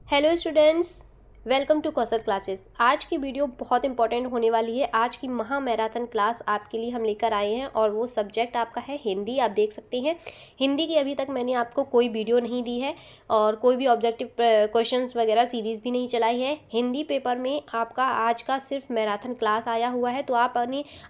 Hello students, welcome to Kaushal classes. आज की video बहुत इंपॉर्टेंट होने वाली है। आज की महा मैराथन क्लास आपके लिए हम लेकर आए हैं और वो सब्जेक्ट आपका है हिंदी। आप देख सकते हैं हिंदी की अभी तक मैंने आपको कोई वीडियो नहीं दी है और कोई भी ऑब्जेक्टिव क्वेश्चंस वगैरह सीरीज़ भी नहीं चलाई है। हिंदी पेपर में आपका आज का सिर्फ मैराथन क्लास आया हुआ है, तो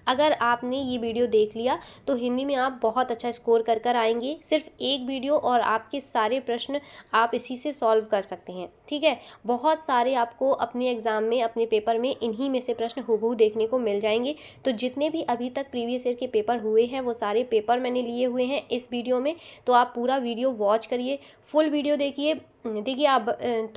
अगर आपने ये वीडियो देख लिया तो हिंदी में आप बहुत अच्छा स्कोर कर आएंगे। सिर्फ एक वीडियो और आपके सारे प्रश्न आप इसी से सॉल्व कर सकते हैं। ठीक है, बहुत सारे आपको अपने एग्ज़ाम में, अपने पेपर में इन्हीं में से प्रश्न हूबहू देखने को मिल जाएंगे। तो जितने भी अभी तक प्रीवियस ईयर के पेपर हुए हैं वो सारे पेपर मैंने लिए हुए हैं इस वीडियो में। तो आप पूरा वीडियो वॉच करिए, फुल वीडियो देखिए आप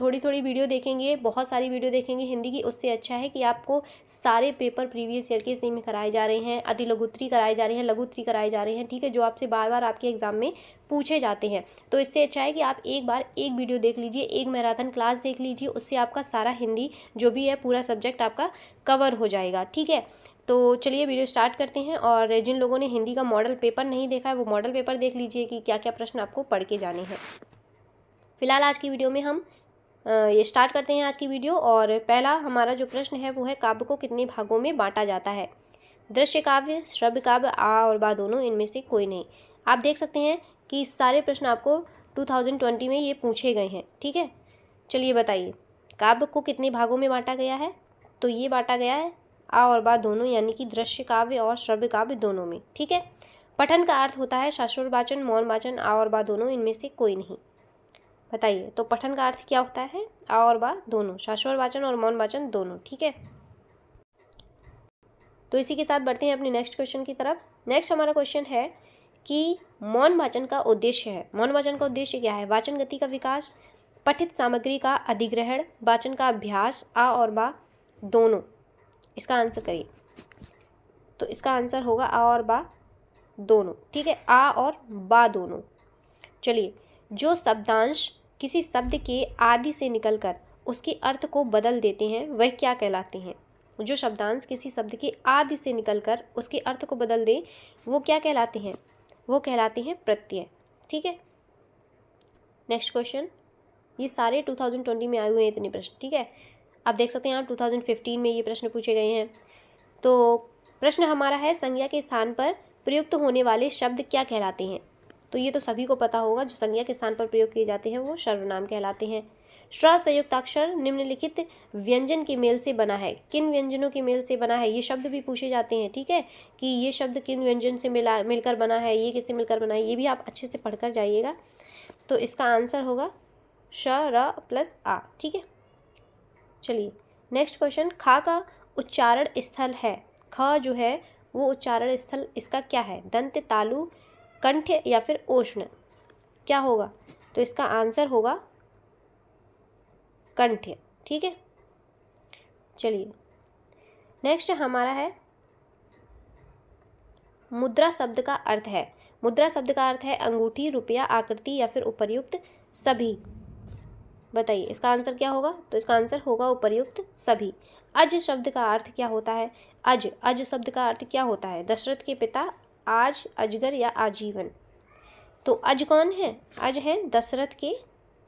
थोड़ी थोड़ी वीडियो देखेंगे, बहुत सारी वीडियो देखेंगे हिंदी की, उससे अच्छा है कि आपको सारे पेपर प्रीवियस ईयर के इसी में कराए जा रहे हैं। अति लघुत्री कराए जा रहे हैं, लघुत्री कराए जा रहे हैं, ठीक है, जो आपसे बार बार आपके एग्जाम में पूछे जाते हैं। तो इससे अच्छा है कि आप एक बार एक वीडियो देख लीजिए, एक मैराथन क्लास देख लीजिए, उससे आपका सारा हिंदी जो भी है पूरा सब्जेक्ट आपका कवर हो जाएगा। ठीक है, तो चलिए वीडियो स्टार्ट करते हैं। और जिन लोगों ने हिंदी का मॉडल पेपर नहीं देखा है वो मॉडल पेपर देख लीजिए कि क्या क्या प्रश्न आपको पढ़ के जाने हैं। फिलहाल आज की वीडियो में हम ये स्टार्ट करते हैं आज की वीडियो। और पहला हमारा जो प्रश्न है वो है काव्य को कितने भागों में बांटा जाता है? दृश्य काव्य, श्रव्य काव्य, आ और बा दोनों, इनमें से कोई नहीं। आप देख सकते हैं कि सारे प्रश्न आपको 2020 में ये पूछे गए हैं। ठीक है, चलिए बताइए काव्य को कितने भागों में बांटा गया है? तो ये बांटा गया है आ और बा दोनों, यानी कि दृश्य काव्य और श्रव्य काव्य दोनों में। ठीक है, पठन का अर्थ होता है शाश्वत वाचन, मौन वाचन, आ और बा दोनों, इनमें से कोई नहीं। बताइए तो पठन का अर्थ क्या होता है? आ और बा दोनों, शाश्वत वाचन और मौन वाचन दोनों। ठीक है, तो इसी के साथ बढ़ते हैं अपने नेक्स्ट क्वेश्चन की तरफ। नेक्स्ट हमारा क्वेश्चन है कि मौन वाचन का उद्देश्य है। मौन वाचन का उद्देश्य क्या है? वाचन गति का विकास, पठित सामग्री का अधिग्रहण, वाचन का अभ्यास, आ और बा दोनों। इसका आंसर करिए। तो इसका आंसर होगा आ और बा दोनों। ठीक है, आ और बा दोनों। चलिए, जो शब्दांश किसी शब्द के आदि से निकलकर उसके अर्थ को बदल देते हैं वह क्या कहलाते हैं? जो शब्दांश किसी शब्द के आदि से निकलकर उसके अर्थ को बदल दे वो क्या कहलाते हैं? वो कहलाते हैं प्रत्यय। ठीक है, नेक्स्ट क्वेश्चन। ये सारे 2020 में आए हुए हैं इतने प्रश्न। ठीक है, आप देख सकते हैं आप 2015 में ये प्रश्न पूछे गए हैं। तो प्रश्न हमारा है संज्ञा के स्थान पर प्रयुक्त होने वाले शब्द क्या कहलाते हैं? तो ये तो सभी को पता होगा, जो संज्ञा के स्थान पर प्रयोग किए जाते हैं वो सर्वनाम कहलाते हैं। श्र संयुक्ताक्षर निम्नलिखित व्यंजन के मेल से बना है। किन व्यंजनों के मेल से बना है? ये शब्द भी पूछे जाते हैं। ठीक है, कि ये शब्द किन व्यंजन से मिलकर बना है, ये किससे मिलकर बना है, ये भी आप अच्छे से पढ़कर जाइएगा। तो इसका आंसर होगा श र प्लस आ। ठीक है, चलिए नेक्स्ट क्वेश्चन। खा का उच्चारण स्थल है। ख जो है वो उच्चारण स्थल इसका क्या है? दंत, तालु, कंठ या फिर ओष्ण? क्या होगा? तो इसका आंसर होगा कंठ। ठीक है, चलिए नेक्स्ट हमारा है मुद्रा शब्द का अर्थ है। मुद्रा शब्द का अर्थ है अंगूठी, रुपया, आकृति या फिर उपर्युक्त सभी। बताइए इसका आंसर क्या होगा? तो इसका आंसर होगा उपर्युक्त सभी। अज शब्द का अर्थ क्या होता है? अज शब्द का अर्थ क्या होता है? दशरथ के पिता, आज, अजगर या आजीवन? तो अज कौन है? अज है दशरथ के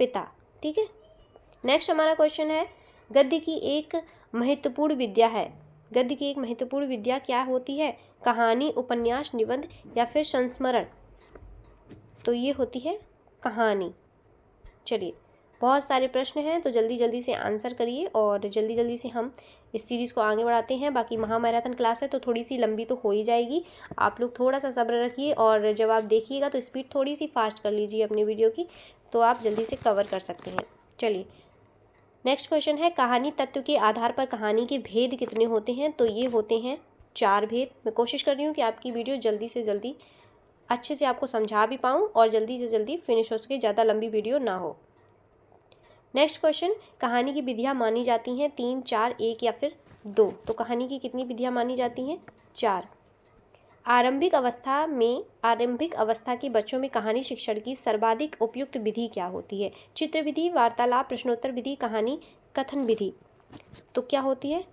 पिता। ठीक है, नेक्स्ट हमारा क्वेश्चन है गद्य की एक महत्वपूर्ण विद्या है। गद्य की एक महत्वपूर्ण विद्या क्या होती है? कहानी, उपन्यास, निबंध या फिर संस्मरण? तो ये होती है कहानी। चलिए बहुत सारे प्रश्न हैं तो जल्दी जल्दी से आंसर करिए और जल्दी जल्दी से हम इस सीरीज़ को आगे बढ़ाते हैं। बाकी महा मैराथन क्लास है तो थोड़ी सी लंबी तो हो ही जाएगी। आप लोग थोड़ा सा सब्र रखिए और जब आप देखिएगा तो स्पीड थोड़ी सी फास्ट कर लीजिए अपनी वीडियो की, तो आप जल्दी से कवर कर सकते हैं। चलिए नेक्स्ट क्वेश्चन है कहानी तत्व के आधार पर कहानी के भेद कितने होते हैं? तो ये होते हैं 4 भेद। मैं कोशिश कर रही हूँ कि आपकी वीडियो जल्दी से जल्दी अच्छे से आपको समझा भी पाऊँ और जल्दी से जल्दी फिनिश हो सके, ज़्यादा लंबी वीडियो ना हो। नेक्स्ट क्वेश्चन, कहानी की विधियाँ मानी जाती हैं 3, 4, 1 या फिर 2? तो कहानी की कितनी विधियाँ मानी जाती हैं? 4। आरंभिक अवस्था के बच्चों में कहानी शिक्षण की सर्वाधिक उपयुक्त विधि क्या होती है? चित्र विधि, वार्तालाप, प्रश्नोत्तर विधि, कहानी कथन विधि? तो क्या होती है?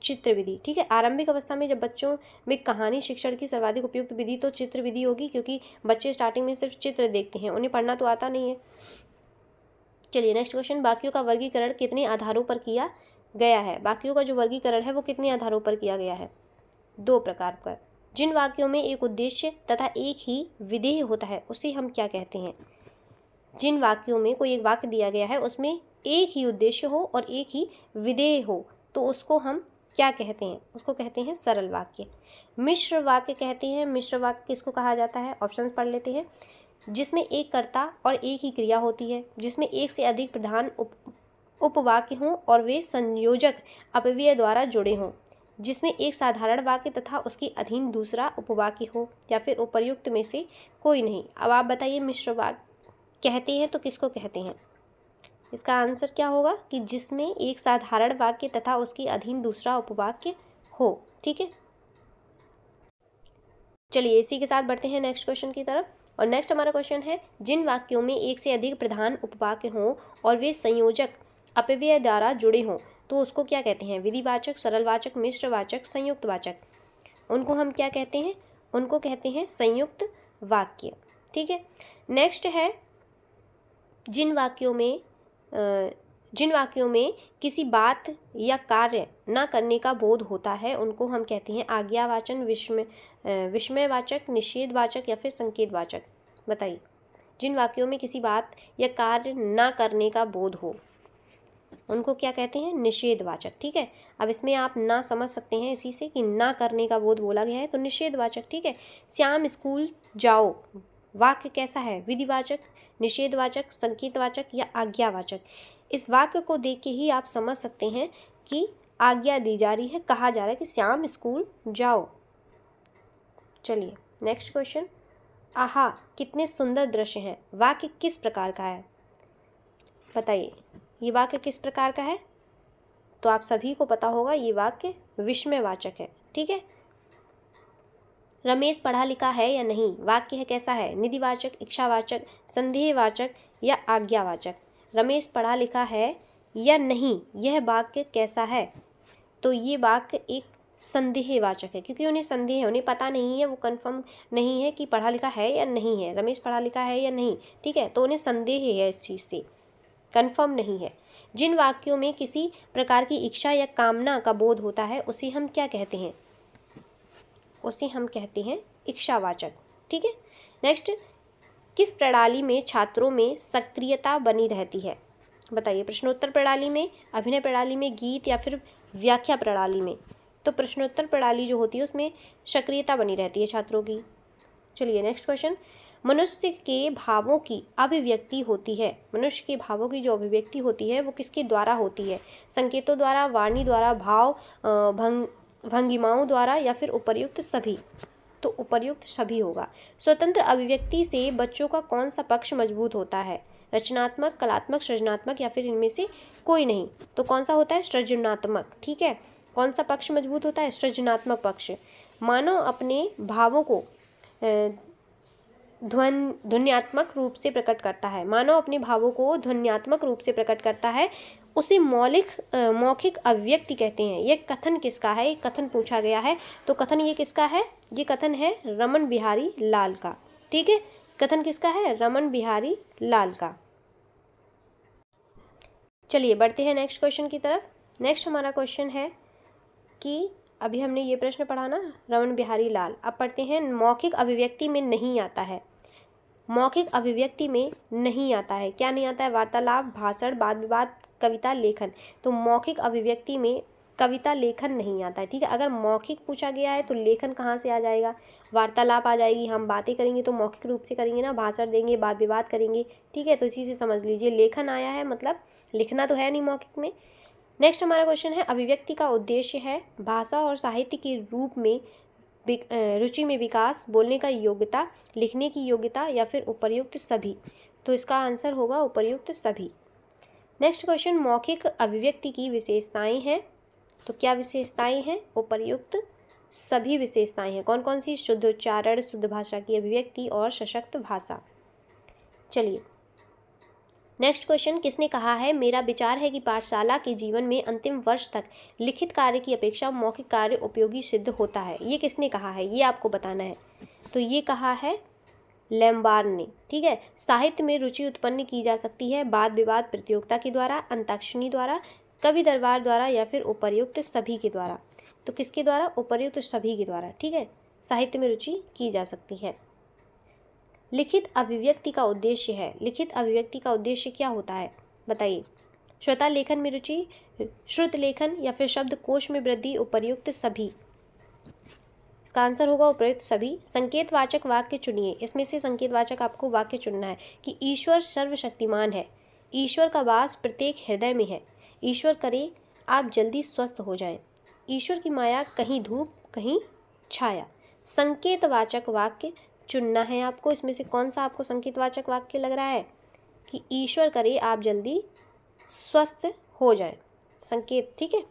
चित्र विधि। ठीक है, आरंभिक अवस्था में जब बच्चों में कहानी शिक्षण की सर्वाधिक उपयुक्त विधि तो चित्र विधि होगी, क्योंकि बच्चे स्टार्टिंग में सिर्फ चित्र देखते हैं, उन्हें पढ़ना तो आता नहीं है। चलिए नेक्स्ट क्वेश्चन, वाक्यों का वर्गीकरण कितने आधारों पर किया गया है? वाक्यों का जो वर्गीकरण है वो कितने आधारों पर किया गया है? 2 प्रकार पर। जिन वाक्यों में एक उद्देश्य तथा एक ही विधेय होता है उसे हम क्या कहते हैं? जिन वाक्यों में कोई एक वाक्य दिया गया है उसमें एक ही उद्देश्य हो और एक ही विधेय हो तो उसको हम क्या कहते हैं? उसको कहते हैं सरल वाक्य। मिश्र वाक्य कहते हैं। मिश्र वाक्य किसको कहा जाता है? ऑप्शंस पढ़ लेते हैं। जिसमें एक कर्ता और एक ही क्रिया होती है, जिसमें एक से अधिक प्रधान उपवाक्य हों और वे संयोजक अपव्यय द्वारा जुड़े हों, जिसमें एक साधारण वाक्य तथा उसके अधीन दूसरा उपवाक्य हो, या फिर उपर्युक्त में से कोई नहीं। अब आप बताइए मिश्र वाक्य कहते हैं तो किसको कहते हैं? इसका आंसर क्या होगा कि जिसमें एक साधारण वाक्य तथा उसके अधीन दूसरा उपवाक्य हो। ठीक है, चलिए इसी के साथ बढ़ते हैं नेक्स्ट क्वेश्चन की तरफ। और नेक्स्ट हमारा क्वेश्चन है, जिन वाक्यों में एक से अधिक प्रधान उपवाक्य हों और वे संयोजक अपव्यय द्वारा जुड़े हों तो उसको क्या कहते हैं? विधिवाचक, सरलवाचक, मिश्रवाचक, संयुक्त वाचक। उनको हम क्या कहते हैं? उनको कहते हैं संयुक्त वाक्य। ठीक है, नेक्स्ट है, जिन वाक्यों में किसी बात या कार्य न करने का बोध होता है उनको हम कहते हैं आज्ञावाचन, विस्मयवाचक, निषेधवाचक या फिर संकेतवाचक। बताइए, जिन वाक्यों में किसी बात या कार्य न करने का बोध हो उनको क्या कहते हैं? निषेधवाचक। ठीक है, अब इसमें आप ना समझ सकते हैं इसी से कि ना करने का बोध बोला गया है तो निषेधवाचक। ठीक है, श्याम स्कूल जाओ वाक्य कैसा है? विधिवाचक, निषेधवाचक, संकेतवाचक या आज्ञावाचक। इस वाक्य को देख के ही आप समझ सकते हैं कि आज्ञा दी जा रही है, कहा जा रहा है कि श्याम स्कूल जाओ। चलिए नेक्स्ट क्वेश्चन, आहा कितने सुंदर दृश्य हैं, वाक्य किस प्रकार का है? बताइए, ये वाक्य किस प्रकार का है? तो आप सभी को पता होगा ये वाक्य विस्मयवाचक है। ठीक है, रमेश पढ़ा लिखा है या नहीं, वाक्य है कैसा है? निधिवाचक, इच्छावाचक, संदेहवाचक या आज्ञावाचक। रमेश पढ़ा लिखा है या नहीं, यह वाक्य कैसा है? तो ये वाक्य एक संदेहवाचक है, क्योंकि उन्हें संदेह है, उन्हें पता नहीं है, वो कंफर्म नहीं है कि पढ़ा लिखा है या नहीं है, रमेश पढ़ा लिखा है या नहीं। ठीक है, तो उन्हें संदेह है, इस चीज़ से कंफर्म नहीं है। जिन वाक्यों में किसी प्रकार की इच्छा या कामना का बोध होता है उसे हम क्या कहते हैं? उसे हम कहते हैं इच्छावाचक। ठीक है, नेक्स्ट, किस प्रणाली में छात्रों में सक्रियता बनी रहती है? बताइए, प्रश्नोत्तर प्रणाली में, अभिनय प्रणाली में, गीत या फिर व्याख्या प्रणाली में? तो प्रश्नोत्तर प्रणाली जो होती है उसमें सक्रियता बनी रहती है छात्रों की। चलिए नेक्स्ट क्वेश्चन, मनुष्य के भावों की अभिव्यक्ति होती है, मनुष्य के भावों की जो अभिव्यक्ति होती है वो किसके द्वारा होती है? संकेतों द्वारा, वाणी द्वारा, भाव भंगिमाओं द्वारा या फिर उपर्युक्त सभी? तो उपर्युक्त सभी होगा। स्वतंत्र अभिव्यक्ति से बच्चों का कौन सा पक्ष मजबूत होता है? रचनात्मक, कलात्मक, सृजनात्मक या फिर इनमें से कोई नहीं? तो कौन सा होता है? सृजनात्मक। ठीक है, कौन सा पक्ष मजबूत होता है? सृजनात्मक पक्ष। मानव अपने भावों को ध्वन्यात्मक रूप से प्रकट करता है। मानव अपने भावों को ध्वन्यात्मक रूप से प्रकट करता है, उसे मौखिक अभिव्यक्ति कहते हैं। यह कथन किसका है? एक कथन पूछा गया है, तो कथन ये किसका है? ये कथन है रमन बिहारी लाल का। ठीक है, कथन किसका है? रमन बिहारी लाल का। चलिए बढ़ते हैं नेक्स्ट क्वेश्चन की तरफ। नेक्स्ट हमारा क्वेश्चन है कि अभी हमने ये प्रश्न पढ़ा ना, रमन बिहारी लाल। अब पढ़ते हैं, मौखिक अभिव्यक्ति में नहीं आता है। मौखिक अभिव्यक्ति में नहीं आता है, क्या नहीं आता है? वार्तालाप, भाषण, वाद विवाद, कविता, लेखन। तो मौखिक अभिव्यक्ति में कविता, लेखन नहीं आता है। ठीक है, अगर मौखिक पूछा गया है तो लेखन कहाँ से आ जाएगा? वार्तालाप आ जाएगी, हम बातें करेंगे तो मौखिक रूप से करेंगे ना, भाषण देंगे, वाद विवाद करेंगे। ठीक है, तो इसी से समझ लीजिए लेखन आया है, मतलब लिखना तो है नहीं मौखिक में। नेक्स्ट हमारा क्वेश्चन है, अभिव्यक्ति का उद्देश्य है भाषा और साहित्य के रूप में रुचि में विकास, बोलने का योग्यता, लिखने की योग्यता या फिर उपर्युक्त सभी? तो इसका आंसर होगा उपर्युक्त सभी। नेक्स्ट क्वेश्चन, मौखिक अभिव्यक्ति की विशेषताएं हैं। तो क्या विशेषताएं हैं? उपर्युक्त सभी विशेषताएं हैं। कौन कौन सी? शुद्ध उच्चारण, शुद्ध भाषा की अभिव्यक्ति और सशक्त भाषा। चलिए नेक्स्ट क्वेश्चन, किसने कहा है, मेरा विचार है कि पाठशाला के जीवन में अंतिम वर्ष तक लिखित कार्य की अपेक्षा मौखिक कार्य उपयोगी सिद्ध होता है? ये किसने कहा है? ये आपको बताना है। तो ये कहा है लैम्बार्ड ने। ठीक है, साहित्य में रुचि उत्पन्न की जा सकती है वाद विवाद प्रतियोगिता के द्वारा, अंताक्षरी द्वारा, कवि दरबार द्वारा या फिर उपर्युक्त सभी के द्वारा। तो किसके द्वारा? उपर्युक्त सभी के द्वारा। ठीक है, साहित्य में रुचि की जा सकती है। लिखित अभिव्यक्ति का उद्देश्य है। लिखित अभिव्यक्ति का उद्देश्य क्या होता है बताइए? श्रोता लेखन में रुचि, श्रुत लेखन या फिर शब्दकोश में वृद्धि, उपर्युक्त सभी। इसका आंसर होगा उपर्युक्त सभी। संकेतवाचक वाक्य चुनिए। इसमें से संकेतवाचक आपको वाक्य चुनना है कि ईश्वर सर्वशक्तिमान है, ईश्वर का वास प्रत्येक हृदय में है, ईश्वर करे आप जल्दी स्वस्थ हो जाएं, ईश्वर की माया कहीं धूप कहीं छाया। संकेतवाचक वाक्य चुनना है आपको। इसमें से कौन सा आपको संकेतवाचक वाक्य लग रहा है कि ईश्वर करे आप जल्दी स्वस्थ हो जाएं, संकेत। ठीक है,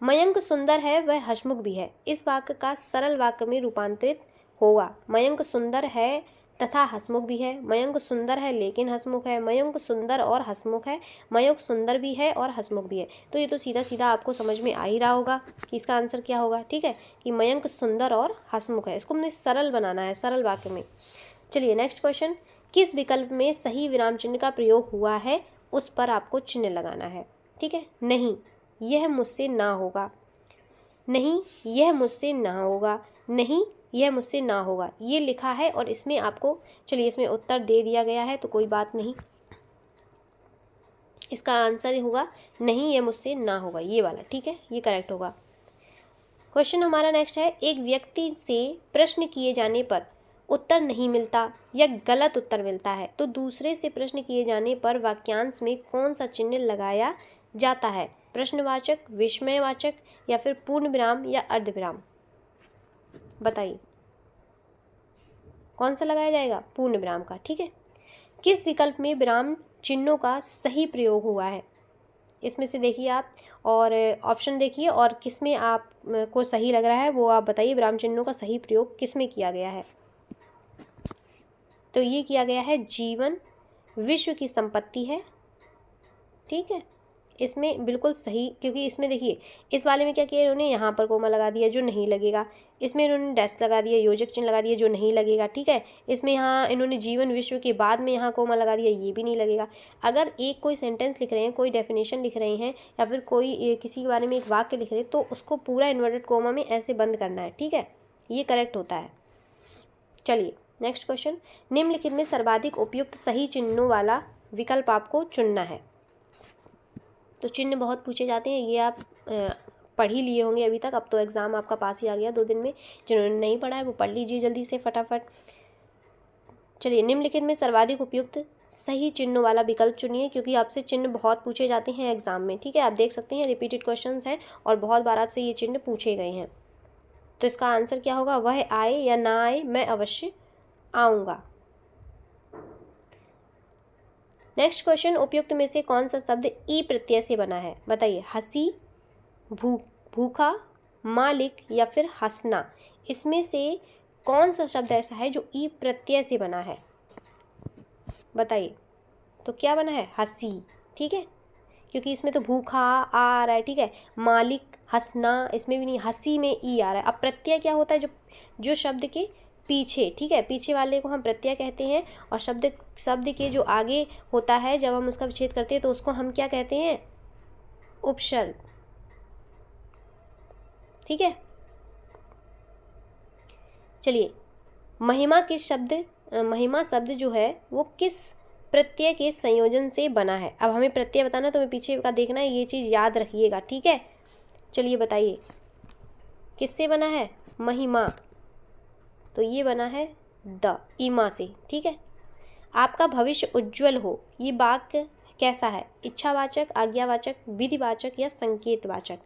मयंक सुंदर है वह हसमुख भी है। इस वाक्य का सरल वाक्य में रूपांतरित होगा। मयंक सुंदर है तथा हसमुख भी है, मयंक सुंदर है लेकिन हसमुख है, मयंक सुंदर और हसमुख है, मयंक सुंदर भी है और हसमुख भी है। तो ये तो सीधा सीधा आपको समझ में आ ही रहा होगा कि इसका आंसर क्या होगा। ठीक है, कि मयंक सुंदर और हसमुख है। इसको हमने सरल बनाना है, सरल वाक्य में। चलिए नेक्स्ट क्वेश्चन, किस विकल्प में सही विराम चिन्ह का प्रयोग हुआ है उस पर आपको चिन्ह लगाना है। ठीक है, नहीं यह मुझसे ना होगा, नहीं यह मुझसे ना होगा, नहीं यह मुझसे ना होगा, ये लिखा है और इसमें आपको, चलिए इसमें उत्तर दे दिया गया है तो कोई बात नहीं। इसका आंसर होगा नहीं यह मुझसे ना होगा, ये वाला। ठीक है, ये करेक्ट होगा। क्वेश्चन हमारा नेक्स्ट है, एक व्यक्ति से प्रश्न किए जाने पर उत्तर नहीं मिलता या गलत उत्तर मिलता है तो दूसरे से प्रश्न किए जाने पर वाक्यांश में कौन सा चिन्ह लगाया जाता है? प्रश्नवाचक, विस्मयवाचक या फिर पूर्ण विराम या अर्धविराम? बताइए कौन सा लगाया जाएगा? पूर्ण विराम का। ठीक है, किस विकल्प में विराम चिन्हों का सही प्रयोग हुआ है? इसमें से देखिए आप और ऑप्शन देखिए और किस में आप को सही लग रहा है वो आप बताइए। विराम चिन्हों का सही प्रयोग किस में किया गया है? तो ये किया गया है जीवन विश्व की संपत्ति है। ठीक है, इसमें बिल्कुल सही, क्योंकि इसमें देखिए इस वाले में क्या किया इन्होंने, यहाँ पर कोमा लगा दिया जो नहीं लगेगा, इसमें इन्होंने डैश लगा दिया, योजक चिन्ह लगा दिया जो नहीं लगेगा। ठीक है, इसमें यहाँ इन्होंने जीवन विश्व के बाद में यहाँ कोमा लगा दिया, ये भी नहीं लगेगा। अगर एक कोई सेंटेंस लिख रहे हैं, कोई डेफिनेशन लिख रहे हैं या फिर कोई किसी के बारे में एक वाक्य लिख रहे हैं तो उसको पूरा इन्वर्टेड कोमा में ऐसे बंद करना है। ठीक है, ये करेक्ट होता है। चलिए नेक्स्ट क्वेश्चन, निम्नलिखित में सर्वाधिक उपयुक्त सही चिन्हों वाला विकल्प आपको चुनना है। तो चिन्ह बहुत पूछे जाते हैं, ये आप पढ़ ही लिए होंगे अभी तक। अब तो एग्ज़ाम आपका पास ही आ गया 2 दिन में। जिन्होंने नहीं पढ़ा है वो पढ़ लीजिए जल्दी से फटाफट। चलिए, निम्नलिखित में सर्वाधिक उपयुक्त सही चिन्हों वाला विकल्प चुनिए, क्योंकि आपसे चिन्ह बहुत पूछे जाते हैं एग्जाम में। ठीक है, आप देख सकते हैं रिपीटेड क्वेश्चंस हैं और बहुत बार आपसे ये चिन्ह पूछे गए हैं। तो इसका आंसर क्या होगा? वह आए या ना आए, मैं अवश्य आऊँगा। नेक्स्ट क्वेश्चन, उपयुक्त में से कौन सा शब्द ई प्रत्यय से बना है? बताइए। हंसी, भूखा, मालिक या फिर हंसना, इसमें से कौन सा शब्द ऐसा है जो ई प्रत्यय से बना है? बताइए। तो क्या बना है? हंसी। ठीक है, क्योंकि इसमें तो भूखा आ रहा है। ठीक है, मालिक, हंसना, इसमें भी नहीं, हंसी में ई आ रहा है। अब प्रत्यय क्या होता है? जो शब्द के पीछे, ठीक है, पीछे वाले को हम प्रत्यय कहते हैं, और शब्द के जो आगे होता है जब हम उसका विच्छेद करते हैं तो उसको हम क्या कहते हैं? उपसर्ग। ठीक है, चलिए, महिमा शब्द जो है वो किस प्रत्यय के संयोजन से बना है? अब हमें प्रत्यय बताना तो हमें पीछे का देखना है, ये चीज़ याद रखिएगा। ठीक है, चलिए बताइए किससे बना है? महिमा। तो ये बना है द, ईमा से। ठीक है, आपका भविष्य उज्जवल हो, ये वाक्य कैसा है? इच्छावाचक, आज्ञावाचक, विधिवाचक या संकेतवाचक?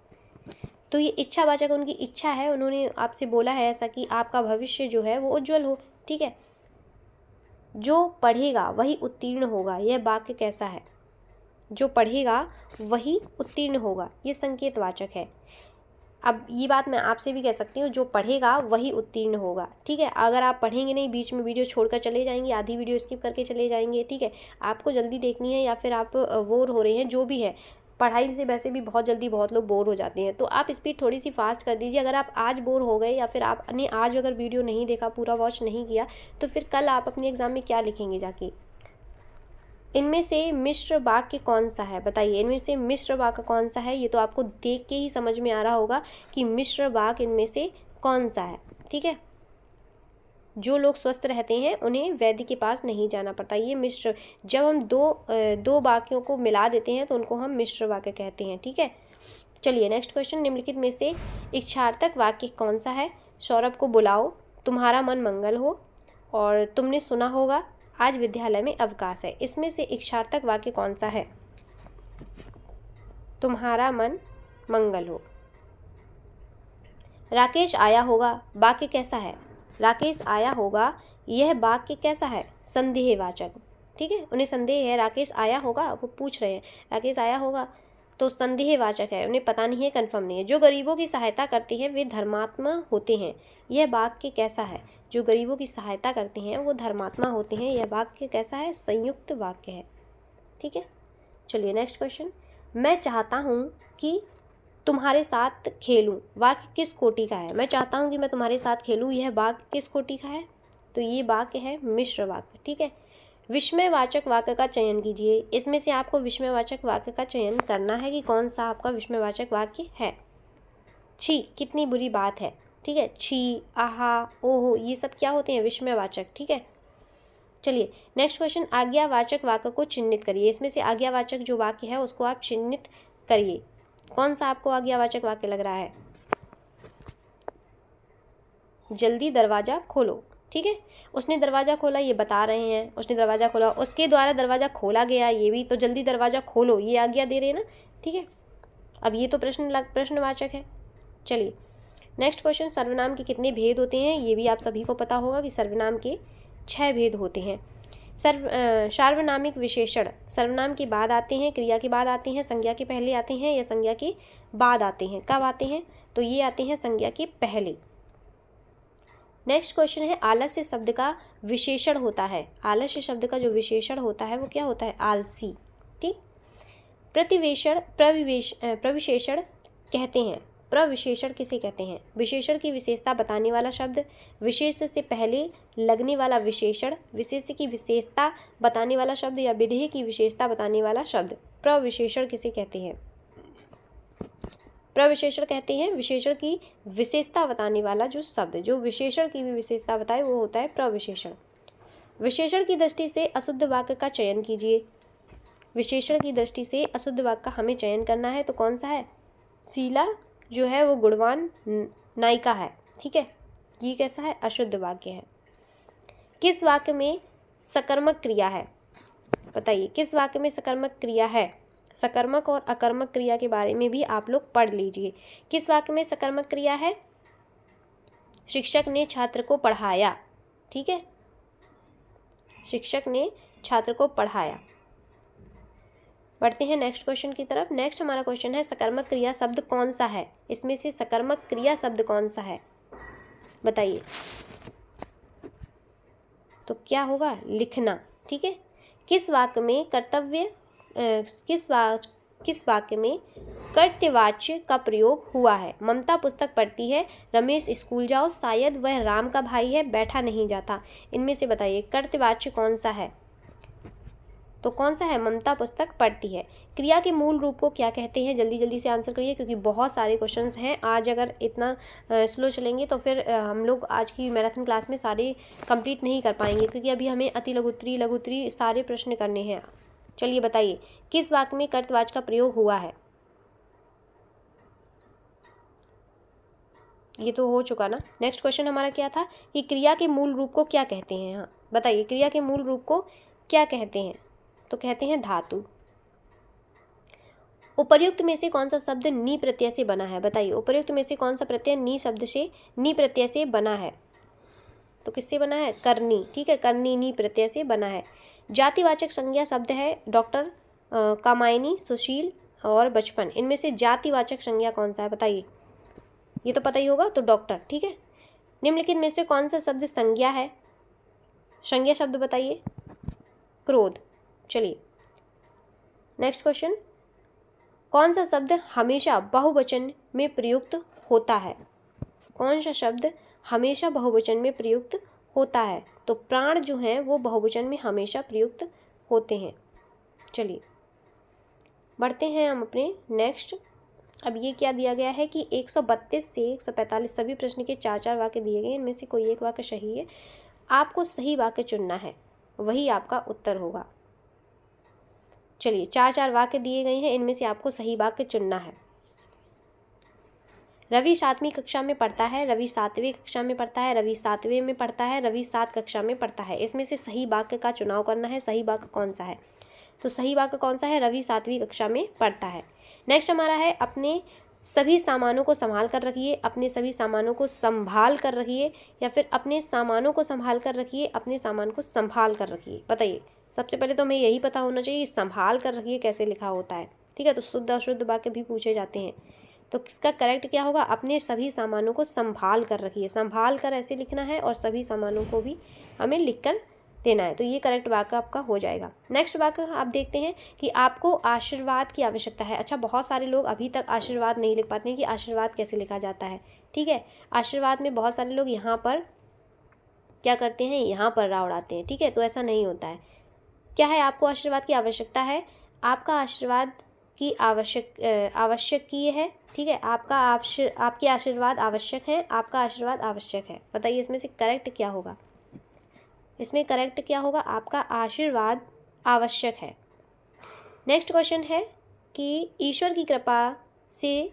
तो ये इच्छावाचक, उनकी इच्छा है, उन्होंने आपसे बोला है ऐसा कि आपका भविष्य जो है वो उज्जवल हो। ठीक है, जो पढ़ेगा वही उत्तीर्ण होगा, यह वाक्य कैसा है? जो पढ़ेगा वही उत्तीर्ण होगा, ये संकेतवाचक है। अब ये बात मैं आपसे भी कह सकती हूँ, जो पढ़ेगा वही उत्तीर्ण होगा। ठीक है, अगर आप पढ़ेंगे नहीं, बीच में वीडियो छोड़कर चले जाएंगे, आधी वीडियो स्किप करके चले जाएंगे, ठीक है, आपको जल्दी देखनी है या फिर आप बोर हो रहे हैं, जो भी है, पढ़ाई से वैसे भी बहुत जल्दी बहुत लोग बोर हो जाते हैं, तो आप स्पीड थोड़ी सी फास्ट कर दीजिए। अगर आप आज बोर हो गए या फिर आपने आज अगर वीडियो नहीं देखा, पूरा वॉच नहीं किया, तो फिर कल आप अपने एग्ज़ाम में क्या लिखेंगे जाके। इनमें से मिश्र वाक्य कौन सा है, बताइए। इनमें से मिश्र वाक्य कौन सा है, ये तो आपको देख के ही समझ में आ रहा होगा कि मिश्र वाक्य इनमें से कौन सा है। ठीक है, जो लोग स्वस्थ रहते हैं उन्हें वैद्य के पास नहीं जाना पड़ता। ये मिश्र, जब हम दो वाक्यों को मिला देते हैं तो उनको हम मिश्र वाक्य कहते हैं। ठीक है, चलिए नेक्स्ट क्वेश्चन। निम्नलिखित में से इच्छार्थक वाक्य कौन सा है। सौरभ को बुलाओ, तुम्हारा मन मंगल हो, और तुमने सुना होगा आज विद्यालय में अवकाश है। इसमें से इच्छार्थक वाक्य कौन सा है। तुम्हारा मन मंगल हो। राकेश आया होगा, वाक्य कैसा है। राकेश आया होगा, यह वाक्य कैसा है, संदेहवाचक। ठीक है, उन्हें संदेह है, राकेश आया होगा, वो पूछ रहे हैं राकेश आया होगा, तो संदेहवाचक है, उन्हें पता नहीं है, कंफर्म नहीं है। जो गरीबों की सहायता करते हैं वे धर्मात्मा होते हैं, यह वाक्य कैसा है। जो गरीबों की सहायता करते हैं वो धर्मात्मा होते हैं, यह वाक्य कैसा है, संयुक्त वाक्य है। ठीक है, चलिए नेक्स्ट क्वेश्चन। मैं चाहता हूँ कि तुम्हारे साथ खेलूं, वाक्य किस कोटि का है। मैं चाहता हूं कि मैं तुम्हारे साथ खेलूं, यह वाक्य किस कोटि का है, तो ये वाक्य है मिश्र वाक्य। ठीक है, विस्मयवाचक वाक्य का चयन कीजिए। इसमें से आपको विस्मयवाचक वाक्य का चयन करना है कि कौन सा आपका विस्मयवाचक वाक्य है। छी, कितनी बुरी बात है। ठीक है, छी, आहा, ओहो, ये सब क्या होते हैं, विस्मयवाचक। ठीक है, चलिए नेक्स्ट क्वेश्चन। आज्ञावाचक वाक्य को चिन्हित करिए। इसमें से आज्ञावाचक जो वाक्य है उसको आप चिन्हित करिए। कौन सा आपको आज्ञावाचक वाक्य लग रहा है। जल्दी दरवाज़ा खोलो। ठीक है, उसने दरवाज़ा खोला, ये बता रहे हैं उसने दरवाज़ा खोला, उसके द्वारा दरवाज़ा खोला गया, ये भी तो जल्दी दरवाज़ा खोलो, ये आज्ञा दे रहे हैं ना। ठीक है, अब ये तो प्रश्नवाचक है। चलिए नेक्स्ट क्वेश्चन। सर्वनाम के कितने भेद होते हैं, ये भी आप सभी को पता होगा कि सर्वनाम के 6 भेद होते हैं। सार्वनामिक विशेषण सर्वनाम के बाद आते हैं, क्रिया के बाद आते हैं, संज्ञा के पहले आते हैं या संज्ञा के बाद आते हैं। कब आते हैं, तो ये आते हैं संज्ञा के पहले। नेक्स्ट क्वेश्चन है, आलस्य शब्द का विशेषण होता है। आलस्य शब्द का जो विशेषण होता है वो क्या होता है, आलसी। ठीक, प्रविशेषण कहते हैं। प्रविशेषण किसे कहते हैं, विशेषण की विशेषता बताने वाला शब्द, विशेष से पहले लगने वाला विशेषण, विशेष की विशेषता बताने वाला शब्द या विधेय की विशेषता बताने वाला शब्द। प्रविशेषण किसे कहते हैं, प्रविशेषण कहते हैं विशेषण की विशेषता बताने वाला जो शब्द, जो विशेषण की भी विशेषता बताए वो होता है प्रविशेषण। विशेषण की दृष्टि से अशुद्ध वाक्य का चयन कीजिए। विशेषण की दृष्टि से अशुद्ध वाक्य का हमें चयन करना है, तो कौन सा है, शीला जो है वो गुणवान नायिका है। ठीक है, ये कैसा है, अशुद्ध वाक्य है। किस वाक्य में सकर्मक क्रिया है, बताइए किस वाक्य में सकर्मक क्रिया है। सकर्मक और अकर्मक क्रिया के बारे में भी आप लोग पढ़ लीजिए। किस वाक्य में सकर्मक क्रिया है, शिक्षक ने छात्र को पढ़ाया। ठीक है, शिक्षक ने छात्र को पढ़ाया। बढ़ते हैं नेक्स्ट क्वेश्चन की तरफ। नेक्स्ट हमारा क्वेश्चन है, सकर्मक क्रिया शब्द कौन सा है। इसमें से सकर्मक क्रिया शब्द कौन सा है, बताइए। तो क्या होगा, लिखना। ठीक है, किस वाक्य में किस वाक्य में कर्तव्यवाच्य का प्रयोग हुआ है। ममता पुस्तक पढ़ती है, रमेश स्कूल जाओ, शायद वह राम का भाई है, बैठा नहीं जाता। इनमें से बताइए कर्तव्यवाच्य कौन सा है, तो कौन सा है, ममता पुस्तक पढ़ती है। क्रिया के मूल रूप को क्या कहते हैं, जल्दी जल्दी से आंसर करिए क्योंकि बहुत सारे क्वेश्चंस हैं। आज अगर इतना स्लो चलेंगे तो फिर हम लोग आज की मैराथन क्लास में सारे कंप्लीट नहीं कर पाएंगे, क्योंकि अभी हमें अति लघुत्तरी लघुत्तरी सारे प्रश्न करने हैं। चलिए बताइए किस वाक्य में कर्तवाच्य का प्रयोग हुआ है। ये तो हो चुका ना। नेक्स्ट क्वेश्चन हमारा क्या था कि क्रिया के मूल रूप को क्या कहते हैं। हाँ बताइए, क्रिया के मूल रूप को क्या कहते हैं, तो कहते हैं धातु। उपर्युक्त में से कौन सा शब्द नी प्रत्यय से बना है, बताइए। उपर्युक्त में से कौन सा प्रत्यय नी शब्द से, नी प्रत्यय से बना है, तो किससे बना है, करनी। ठीक है, करनी नी प्रत्यय से बना है। जातिवाचक संज्ञा शब्द है डॉक्टर, कामायनी, सुशील और बचपन। इनमें से जातिवाचक संज्ञा कौन सा है, बताइए। ये तो पता ही होगा, तो डॉक्टर। ठीक है, निम्नलिखित में से कौन सा शब्द संज्ञा है, संज्ञा शब्द बताइए। क्रोध। चलिए नेक्स्ट क्वेश्चन, कौन सा शब्द हमेशा बहुवचन में प्रयुक्त होता है? कौन सा शब्द हमेशा बहुवचन में प्रयुक्त होता है? तो प्राण जो है वो बहुवचन में हमेशा प्रयुक्त होते हैं। चलिए बढ़ते हैं हम अपने नेक्स्ट। अब ये क्या दिया गया है कि 132 से 145 सभी प्रश्न के 4-4 वाक्य दिए गए, इनमें से कोई एक वाक्य सही है। आपको सही वाक्य चुनना है, वही आपका उत्तर होगा। चलिए 4-4 वाक्य दिए गए हैं, इनमें से आपको सही वाक्य चुनना है। रवि 7वीं कक्षा में पढ़ता है, रवि 7वीं कक्षा में पढ़ता है, रवि 7वें में पढ़ता है, रवि 7 कक्षा में पढ़ता है। इसमें से सही वाक्य का चुनाव करना है। सही वाक्य कौन सा है? तो सही वाक्य कौन सा है? रवि 7वीं कक्षा में पढ़ता है। नेक्स्ट हमारा है अपने सभी सामानों को संभाल कर रखिए, अपने सभी सामानों को संभाल कर रखिए, या फिर अपने सामानों को संभाल कर रखिए, अपने सामान को संभाल कर रखिए। बताइए, सबसे पहले तो हमें यही पता होना चाहिए संभाल कर रखिए कैसे लिखा होता है। ठीक है, तो शुद्ध अशुद्ध वाक्य भी पूछे जाते हैं। तो किसका करेक्ट क्या होगा? अपने सभी सामानों को संभाल कर रखिए। संभाल कर ऐसे लिखना है और सभी सामानों को भी हमें लिखकर देना है। तो ये करेक्ट वाक्य आपका हो जाएगा। नेक्स्ट वाक्य आप देखते हैं कि आपको आशीर्वाद की आवश्यकता है। अच्छा, बहुत सारे लोग अभी तक आशीर्वाद नहीं लिख पाते हैं कि आशीर्वाद कैसे लिखा जाता है। ठीक है, आशीर्वाद में बहुत सारे लोग यहाँ पर क्या करते हैं, यहाँ पर रा उड़ाते हैं। ठीक है, तो ऐसा नहीं होता है। क्या है? आपको आशीर्वाद की आवश्यकता है, आपका आशीर्वाद की आवश्यक की है। ठीक है, आपके आशीर्वाद आवश्यक है, आपका आशीर्वाद आवश्यक है। बताइए इसमें से करेक्ट क्या होगा? इसमें करेक्ट क्या होगा? आपका आशीर्वाद आवश्यक है। नेक्स्ट क्वेश्चन है कि ईश्वर की कृपा से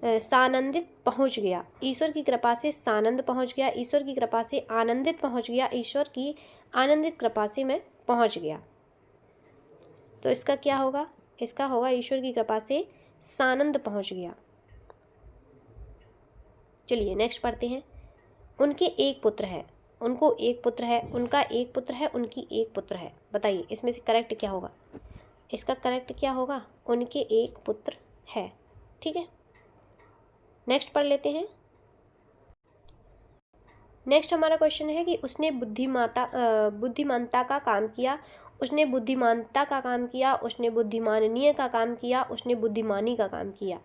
सानंदित पहुंच गया। ईश्वर की कृपा से सानंद पहुंच गया, ईश्वर की कृपा से आनंदित पहुंच गया, ईश्वर की आनंदित कृपा से मैं पहुंच गया। तो इसका क्या होगा? इसका होगा ईश्वर की कृपा से सानंद पहुंच गया। चलिए नेक्स्ट पढ़ते हैं। उनके एक पुत्र है, उनको एक पुत्र है, उनका एक पुत्र है, उनकी एक पुत्र है। बताइए इसमें से करेक्ट क्या होगा? इसका करेक्ट क्या होगा? उनके एक पुत्र है। ठीक है, नेक्स्ट पढ़ लेते हैं। नेक्स्ट हमारा क्वेश्चन है कि उसने बुद्धिमानता का काम किया, उसने बुद्धिमानता का काम किया, उसने बुद्धिमाननीय का काम किया, उसने बुद्धिमानी का काम किया।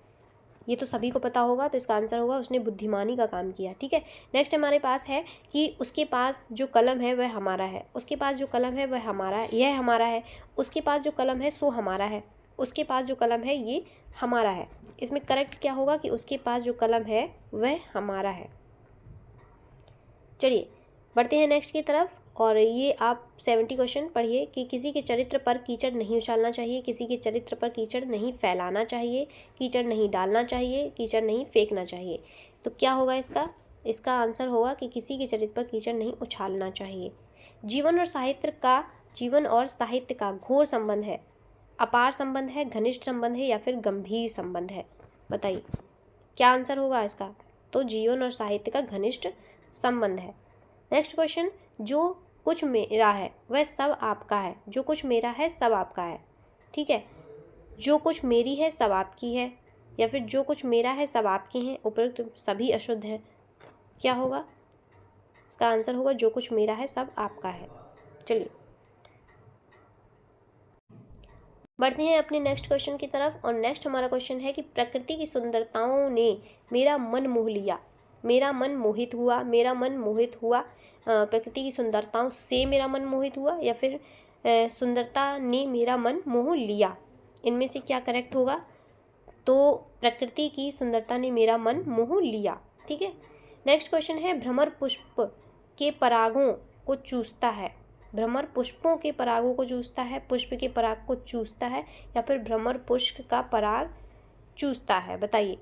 ये तो सभी को पता होगा, तो इसका आंसर होगा उसने बुद्धिमानी का काम किया। ठीक है, नेक्स्ट हमारे पास है कि उसके पास जो कलम है वह हमारा है, उसके पास जो कलम है वह हमारा है, यह हमारा है, उसके पास जो कलम है सो हमारा है, उसके पास जो कलम है ये हमारा है। इसमें करेक्ट क्या होगा कि उसके पास जो कलम है वह हमारा है। चलिए बढ़ते हैं नेक्स्ट की तरफ। और ये आप 70 क्वेश्चन पढ़िए कि किसी के चरित्र पर कीचड़ नहीं उछालना चाहिए, किसी के चरित्र पर कीचड़ नहीं फैलाना चाहिए, कीचड़ नहीं डालना चाहिए, कीचड़ नहीं फेंकना चाहिए। तो क्या होगा इसका? इसका आंसर होगा कि किसी के चरित्र पर कीचड़ नहीं उछालना चाहिए। जीवन और साहित्य का घोर संबंध है, अपार संबंध है, घनिष्ठ संबंध है, या फिर गंभीर संबंध है। बताइए क्या आंसर होगा इसका? तो जीवन और साहित्य का घनिष्ठ संबंध है। नेक्स्ट क्वेश्चन, जो कुछ मेरा है वह सब आपका है, जो कुछ मेरा है सब आपका है। ठीक है, जो कुछ मेरी है सब आपकी है, या फिर जो कुछ मेरा है सब आपके हैं। उपरोक्त सभी अशुद्ध हैं। क्या होगा? इसका आंसर होगा जो कुछ मेरा है सब आपका है। चलिए बढ़ते हैं अपने नेक्स्ट क्वेश्चन की तरफ। और नेक्स्ट हमारा क्वेश्चन है कि प्रकृति की सुंदरताओं ने मेरा मन मोह लिया, मेरा मन मोहित हुआ, मेरा मन मोहित हुआ। प्रकृति की सुंदरताओं से मेरा मन मोहित हुआ, या फिर सुंदरता ने मेरा मन मोह लिया। इनमें से क्या करेक्ट होगा? तो प्रकृति की सुंदरता ने मेरा मन मोह लिया। ठीक है, नेक्स्ट क्वेश्चन है भ्रमर पुष्प के परागों को चूसता है। भ्रमर पुष्पों के परागों को चूसता है, पुष्प के पराग को चूसता है, या फिर भ्रमर पुष्प का पराग चूसता है। बताइए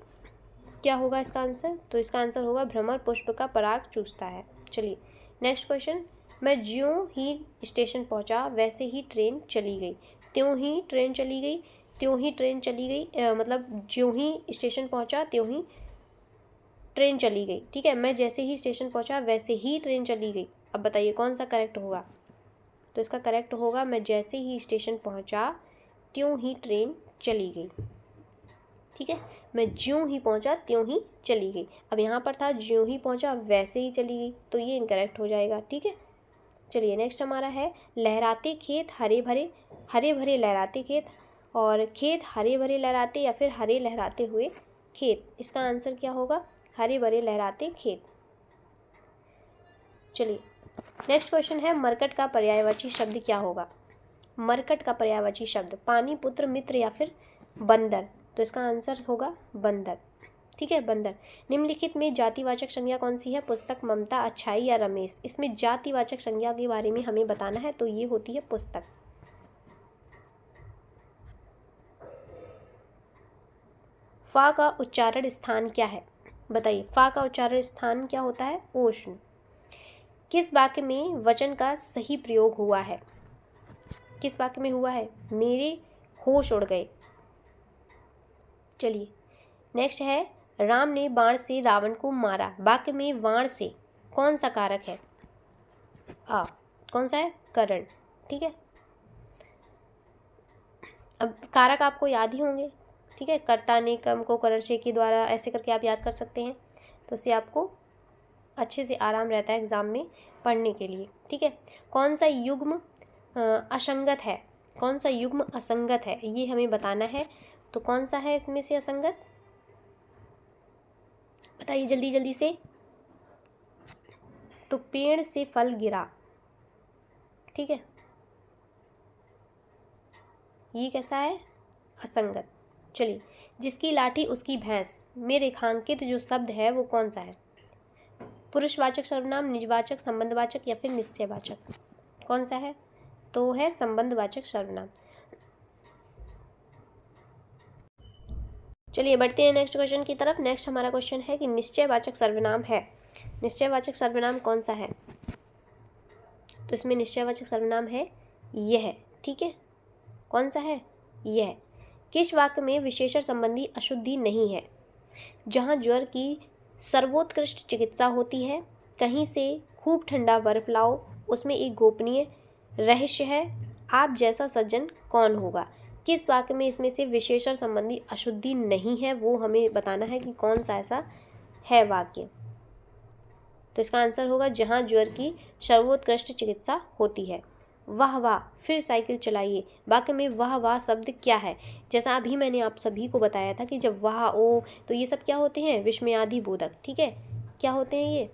क्या होगा इसका आंसर? तो इसका आंसर होगा भ्रमर पुष्प का पराग चूसता है। चलिए नेक्स्ट क्वेश्चन, मैं ज्यों ही स्टेशन पहुंचा वैसे ही ट्रेन चली गई। त्यों ही ट्रेन चली गई, त्यों ही ट्रेन चली गई, मतलब ज्यों ही स्टेशन पहुंचा त्यों ही ट्रेन चली गई। ठीक है, मैं जैसे ही स्टेशन पहुंचा वैसे ही ट्रेन चली गई। अब बताइए कौन सा करेक्ट होगा? तो इसका करेक्ट होगा मैं जैसे ही स्टेशन पहुंचा त्यों ही ट्रेन चली गई। ठीक है, मैं ज्यों ही पहुंचा त्यों ही चली गई। अब यहाँ पर था ज्यों ही पहुंचा वैसे ही चली गई, तो ये इनकरेक्ट हो जाएगा। ठीक है, चलिए नेक्स्ट हमारा है लहराते खेत हरे भरे, हरे भरे लहराते खेत। और खेत हरे भरे लहराते या फिर हरे लहराते हुए खेत, इसका आंसर क्या होगा? हरे भरे लहराते खेत। चलिए नेक्स्ट क्वेश्चन है, मरकट का पर्यायवाची शब्द क्या होगा? मरकट का पर्यायवाची शब्द पानी, पुत्र, मित्र या फिर बंदर, तो इसका आंसर होगा बंदर। ठीक है, बंदर। निम्नलिखित में जातिवाचक संज्ञा कौन सी है? पुस्तक, ममता, अच्छाई या रमेश। इसमें जातिवाचक संज्ञा के बारे में हमें बताना है, तो ये होती है पुस्तक। फा का उच्चारण स्थान क्या है? बताइए, फा का उच्चारण स्थान क्या होता है? ओष्ण। किस वाक्य में वचन का सही प्रयोग हुआ है? किस वाक्य में हुआ है? मेरे होश उड़ गए। चलिए नेक्स्ट है, राम ने बाण से रावण को मारा। वाक्य में बाण से कौन सा कारक है? कौन सा है? करण। ठीक है, अब कारक आपको याद ही होंगे। ठीक है, कर्ता ने कर्म को करण से के द्वारा, ऐसे करके आप याद कर सकते हैं, तो उससे आपको अच्छे से आराम रहता है एग्जाम में पढ़ने के लिए। ठीक है, कौन सा युग्म असंगत है? कौन सा युग्म असंगत है ये हमें बताना है, तो कौन सा है इसमें से असंगत? बताइए जल्दी जल्दी से। तो पेड़ से फल गिरा। ठीक है, ये कैसा है? असंगत। चलिए, जिसकी लाठी उसकी भैंस में रेखांकित जो शब्द है वो कौन सा है? पुरुषवाचक सर्वनाम, निजवाचक, संबंधवाचक या फिर निश्चयवाचक, कौन सा है? तो है संबंधवाचक सर्वनाम। चलिए बढ़ते हैं नेक्स्ट क्वेश्चन की तरफ। नेक्स्ट हमारा क्वेश्चन है कि निश्चयवाचक सर्वनाम है, निश्चयवाचक सर्वनाम कौन सा है? तो इसमें निश्चयवाचक सर्वनाम है यह। ठीक है, कौन सा है? यह। किस वाक्य में विशेषण संबंधी अशुद्धि नहीं है? जहाँ ज्वर की सर्वोत्कृष्ट चिकित्सा होती है, कहीं से खूब ठंडा बर्फ लाओ, उसमें एक गोपनीय रहस्य है, आप जैसा सज्जन कौन होगा। किस वाक्य में इसमें से विशेषण संबंधी अशुद्धि नहीं है, वो हमें बताना है कि कौन सा ऐसा है वाक्य। तो इसका आंसर होगा जहाँ ज्वर की सर्वोत्कृष्ट चिकित्सा होती है। वाह वाह, फिर साइकिल चलाइए। वाक्य में वाह वाह शब्द क्या है? जैसा अभी मैंने आप सभी को बताया था कि जब वाह ओ, तो ये सब क्या होते हैं? विस्मयादि बोधक। ठीक है, क्या होते हैं ये?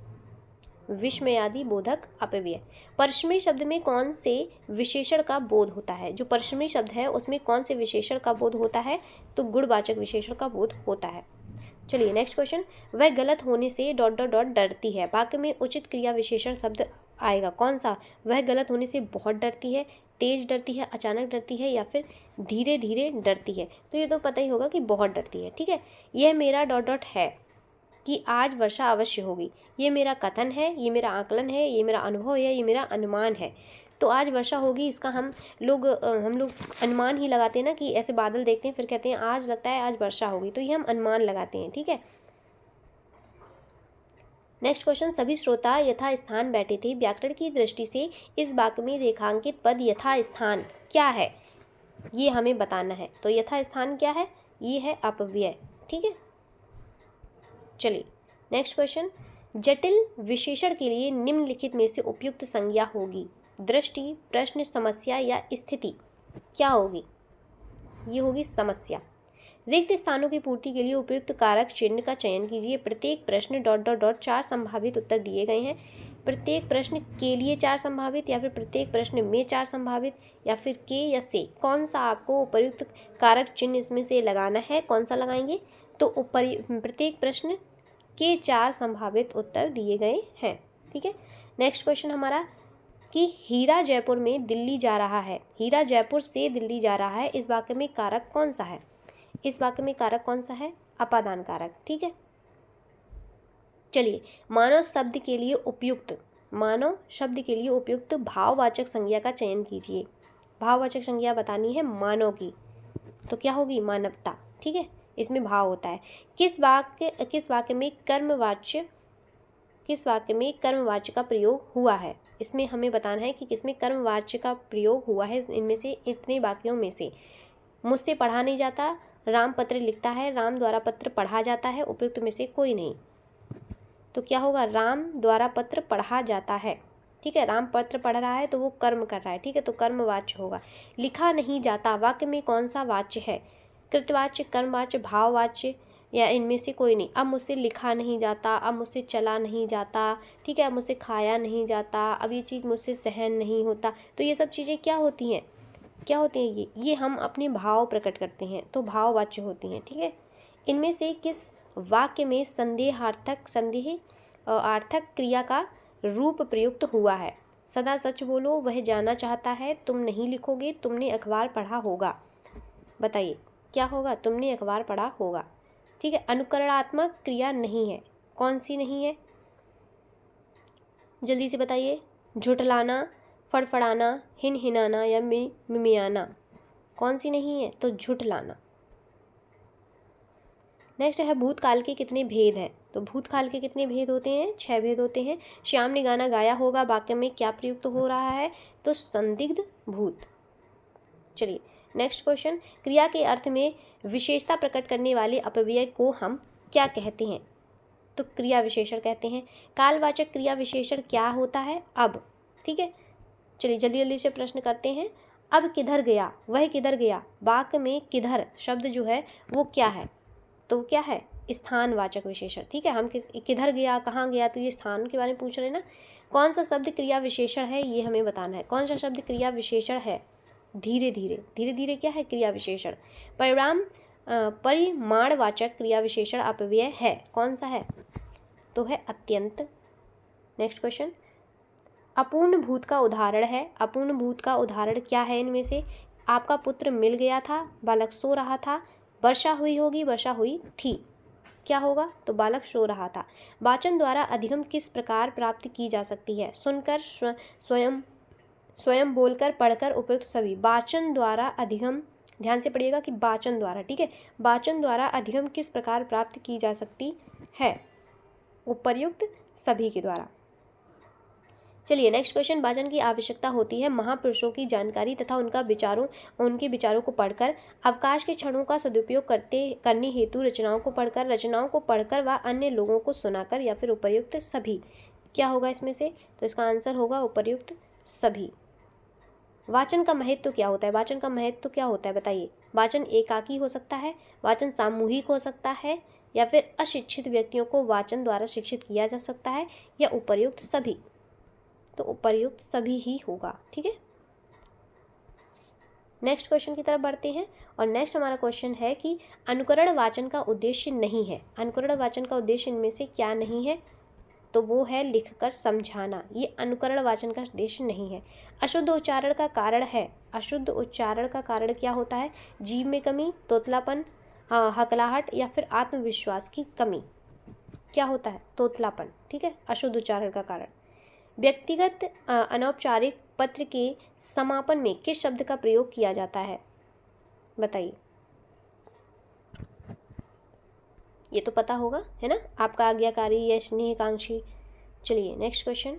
विस्मयादि बोधक अपव्यय। परस्मयी शब्द में कौन से विशेषण का बोध होता है? जो परस्मयी शब्द है उसमें कौन से विशेषण का बोध होता है? तो गुणवाचक विशेषण का बोध होता है। चलिए नेक्स्ट क्वेश्चन, वह गलत होने से डॉट डॉट डॉट डरती है। वाक्य में उचित क्रिया विशेषण शब्द आएगा, कौन सा? वह गलत होने से बहुत डरती है, तेज डरती है, अचानक डरती है या फिर धीरे धीरे डरती है। तो ये तो पता ही होगा कि बहुत डरती है। ठीक है, यह मेरा डॉट डॉट है कि आज वर्षा अवश्य होगी। ये मेरा कथन है, ये मेरा आकलन है, ये मेरा अनुभव है, ये मेरा अनुमान है। तो आज वर्षा होगी, इसका हम लोग अनुमान ही लगाते हैं ना, कि ऐसे बादल देखते हैं फिर कहते हैं आज लगता है आज वर्षा होगी, तो ये हम अनुमान लगाते हैं। ठीक है, नेक्स्ट क्वेश्चन, सभी श्रोता यथा स्थान बैठे थे। व्याकरण की दृष्टि से इस वाक्य में रेखांकित पद यथा स्थान क्या है, ये हमें बताना है। तो यथा स्थान क्या है? ये है अपव्यय। ठीक है, चलिए नेक्स्ट क्वेश्चन, जटिल विशेषण के लिए निम्नलिखित में से उपयुक्त संज्ञा होगी? दृष्टि, प्रश्न, समस्या या स्थिति, क्या होगी? ये होगी समस्या। रिक्त स्थानों की पूर्ति के लिए उपयुक्त कारक चिन्ह का चयन कीजिए। प्रत्येक प्रश्न डॉट डॉट डॉट 4 संभावित उत्तर दिए गए हैं। प्रत्येक प्रश्न के लिए 4 संभावित, या फिर प्रत्येक प्रश्न में 4 संभावित, या फिर के या से, कौन सा आपको उपयुक्त कारक चिन्ह इसमें से लगाना है? कौन सा लगाएंगे? तो प्रत्येक प्रश्न के 4 संभावित उत्तर दिए गए हैं। ठीक है, नेक्स्ट क्वेश्चन हमारा कि हीरा जयपुर में दिल्ली जा रहा है। हीरा जयपुर से दिल्ली जा रहा है, इस वाक्य में कारक कौन सा है? इस वाक्य में कारक कौन सा है? अपादान कारक। ठीक है, चलिए मानव शब्द के लिए उपयुक्त, मानव शब्द के लिए उपयुक्त भाववाचक संज्ञा का चयन कीजिए। भाववाचक संज्ञा बतानी है मानव की, तो क्या होगी? मानवता। ठीक है, इसमें भाव होता है। किस वाक्य में कर्मवाच्य का प्रयोग हुआ है? इसमें हमें बताना है कि किसमें कर्मवाच्य का प्रयोग हुआ है। इनमें से इतने वाक्यों में से, मुझसे पढ़ा नहीं जाता, राम पत्र लिखता है, राम द्वारा पत्र पढ़ा जाता है, उपयुक्त में से कोई नहीं। तो क्या होगा? राम द्वारा पत्र पढ़ा जाता है। ठीक है, राम पत्र पढ़ रहा है तो वो कर्म कर रहा है, ठीक है, तो कर्म वाच्य होगा। लिखा नहीं जाता वाक्य में कौन सा वाच्य है? कृतवाच्य, कर्मवाच्य, भाववाच्य या इनमें से कोई नहीं। अब मुझसे लिखा नहीं जाता, अब मुझसे चला नहीं जाता, ठीक है, अब मुझसे खाया नहीं जाता, अब ये चीज़ मुझसे सहन नहीं होता। तो ये सब चीज़ें क्या होती हैं, क्या होती हैं? ये हम अपने भाव प्रकट करते हैं, तो भाववाच्य होती हैं, ठीक है। इनमें से किस वाक्य में आर्थक क्रिया का रूप प्रयुक्त हुआ है? सदा सच बोलो, वह जाना चाहता है, तुम नहीं लिखोगे, तुमने अखबार पढ़ा होगा। बताइए क्या होगा? तुमने अखबार पढ़ा होगा, ठीक है। अनुकरणात्मक क्रिया नहीं है, कौन सी नहीं है? जल्दी से बताइए। झुठलाना, फड़फड़ाना, हिनहिनाना या मिमियाना, कौन सी नहीं है? तो झुठलाना। नेक्स्ट है भूतकाल के कितने भेद हैं? तो भूतकाल के कितने भेद होते हैं? 6 भेद होते हैं। श्याम ने गाना गाया होगा वाक्य में क्या प्रयुक्त हो रहा है? तो संदिग्ध भूत। चलिए नेक्स्ट क्वेश्चन, क्रिया के अर्थ में विशेषता प्रकट करने वाले अपव्यय को हम क्या कहते हैं? तो क्रिया विशेषण कहते हैं। कालवाचक क्रिया विशेषण क्या होता है? अब, ठीक है। चलिए जल्दी जल्दी से प्रश्न करते हैं। अब किधर गया, वह किधर गया, वाक्य में किधर शब्द जो है वो क्या है? तो क्या है? स्थानवाचक विशेषण, ठीक है। हम किधर गया, कहाँ गया, तो ये स्थान के बारे में पूछ रहे हैं ना। कौन सा शब्द क्रिया विशेषण है ये हमें बताना है। कौन सा शब्द क्रिया विशेषण है? धीरे धीरे, धीरे धीरे क्या है? क्रिया विशेषण। परिमाणवाचक क्रिया विशेषण अपव्यय है, कौन सा है? तो है अत्यंत। नेक्स्ट क्वेश्चन, अपूर्ण भूत का उदाहरण है। अपूर्ण भूत का उदाहरण क्या है इनमें से? आपका पुत्र मिल गया था, बालक सो रहा था, वर्षा हुई होगी, वर्षा हुई थी, क्या होगा? तो बालक सो रहा था। वाचन द्वारा अधिगम किस प्रकार प्राप्त की जा सकती है? सुनकर, स्वयं बोलकर, पढ़कर, उपयुक्त सभी। वाचन द्वारा अधिगम, ध्यान से पढ़िएगा कि वाचन द्वारा, ठीक है, वाचन द्वारा अधिगम किस प्रकार प्राप्त की जा सकती है? उपर्युक्त सभी के द्वारा। चलिए नेक्स्ट क्वेश्चन, वाचन की आवश्यकता होती है महापुरुषों की जानकारी तथा उनके विचारों को पढ़कर। अवकाश के क्षणों का सदुपयोग करने हेतु रचनाओं को पढ़कर व अन्य लोगों को सुनाकर, या फिर उपर्युक्त सभी। क्या होगा इसमें से? तो इसका आंसर होगा उपर्युक्त सभी। वाचन का महत्व क्या होता है? वाचन का महत्व क्या होता है बताइए। वाचन एकाकी हो सकता है, वाचन सामूहिक हो सकता है, या फिर अशिक्षित व्यक्तियों को वाचन द्वारा शिक्षित किया जा सकता है, या उपर्युक्त सभी। तो उपर्युक्त सभी ही होगा, ठीक है। नेक्स्ट क्वेश्चन की तरफ बढ़ते हैं, और नेक्स्ट हमारा क्वेश्चन है कि अनुकरण वाचन का उद्देश्य नहीं है। अनुकरण वाचन का उद्देश्य इनमें से क्या नहीं है? तो वो है लिखकर समझाना, ये अनुकरण वाचन का उद्देश्य नहीं है। अशुद्ध उच्चारण का कारण है। अशुद्ध उच्चारण का कारण क्या होता है? जीभ में कमी, तोतलापन, हकलाहट, या फिर आत्मविश्वास की कमी। क्या होता है? तोतलापन, ठीक है, अशुद्ध उच्चारण का कारण। व्यक्तिगत अनौपचारिक पत्र के समापन में किस शब्द का प्रयोग किया जाता है? बताइए। ये तो पता होगा, है ना, आपका आज्ञाकारी या स्नेहकांक्षी। चलिए नेक्स्ट क्वेश्चन,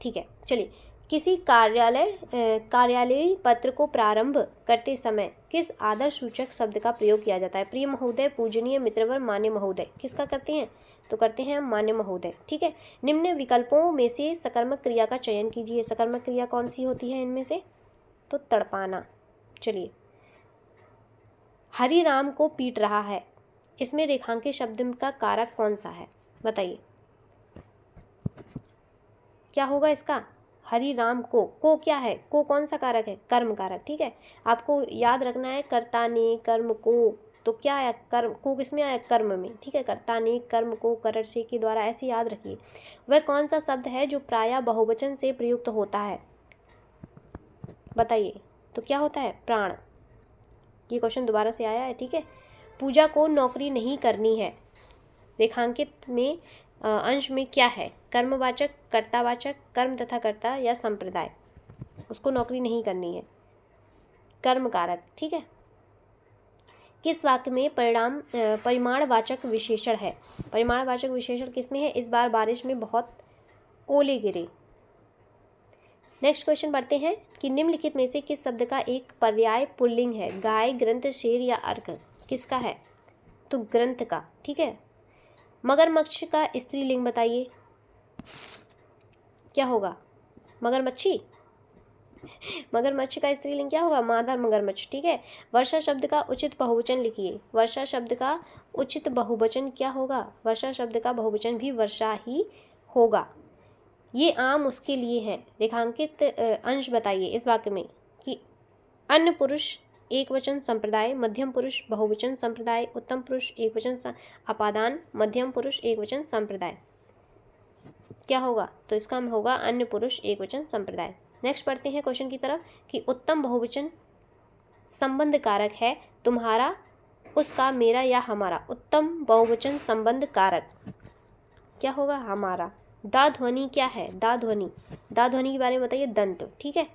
ठीक है, चलिए किसी कार्यालयीय पत्र को प्रारंभ करते समय किस आदर सूचक शब्द का प्रयोग किया जाता है? प्रिय महोदय, पूजनीय मित्रवर, मान्य महोदय। किसका करते हैं? तो करते हैं मान्य महोदय, ठीक है। निम्न विकल्पों में से सकर्मक क्रिया का चयन कीजिए। सकर्मक क्रिया कौन सी होती है इनमें से? तो तड़पाना। चलिए, हरि राम को पीट रहा है, इसमें रेखांकित शब्द का कारक कौन सा है? बताइए क्या होगा इसका? हरि राम को क्या है? को कौन सा कारक है? कर्म कारक, ठीक है। आपको याद रखना है कर्ता ने कर्म को, तो क्या आया? कर्म को किसमें आया? कर्म में, ठीक है। कर्ता ने कर्म को करर से के द्वारा, ऐसे याद रखिए। वह कौन सा शब्द है जो प्रायः बहुवचन से प्रयुक्त होता है? बताइए तो क्या होता है? प्राण। ये क्वेश्चन दोबारा से आया है, ठीक है। पूजा को नौकरी नहीं करनी है, रेखांकित में अंश में क्या है? कर्मवाचक, कर्तावाचक, कर्म तथा कर्ता, या संप्रदाय। उसको नौकरी नहीं करनी है, कर्म कारक, ठीक है। किस वाक्य में परिमाणवाचक विशेषण है? परिमाणवाचक विशेषण किसमें है? इस बार बारिश में बहुत ओले गिरे। नेक्स्ट क्वेश्चन बढ़ते हैं कि निम्नलिखित में से किस शब्द का एक पर्याय पुल्लिंग है? गाय, ग्रंथ, शेर, या अर्क। किसका है? तो ग्रंथ का, ठीक है। मगरमच्छ का स्त्रीलिंग बताइए। क्या होगा? मगरमच्छी। मगरमच्छ का स्त्रीलिंग क्या होगा? मादा मगरमच्छ। ठीक है। वर्षा शब्द का उचित बहुवचन लिखिए। वर्षा शब्द का उचित बहुवचन क्या होगा? वर्षा शब्द का बहुवचन भी वर्षा ही होगा। ये आम उसके लिए है। रेखांकित अंश बताइए इस वाक्य में कि अन्य पुरुष एक वचन संप्रदाय, मध्यम पुरुष बहुवचन संप्रदाय, उत्तम पुरुष एक वचन अपादान, मध्यम पुरुष एक वचन संप्रदाय। क्या होगा? तो इसका होगा अन्य पुरुष एक वचन संप्रदाय। नेक्स्ट पढ़ते हैं क्वेश्चन की तरफ कि उत्तम बहुवचन संबंध कारक है तुम्हारा, उसका, मेरा या हमारा। उत्तम बहुवचन संबंध कारक क्या होगा? हमारा। दा ध्वनि क्या है? दा ध्वनि, दा ध्वनि के बारे में बताइए। दंत। ठीक है।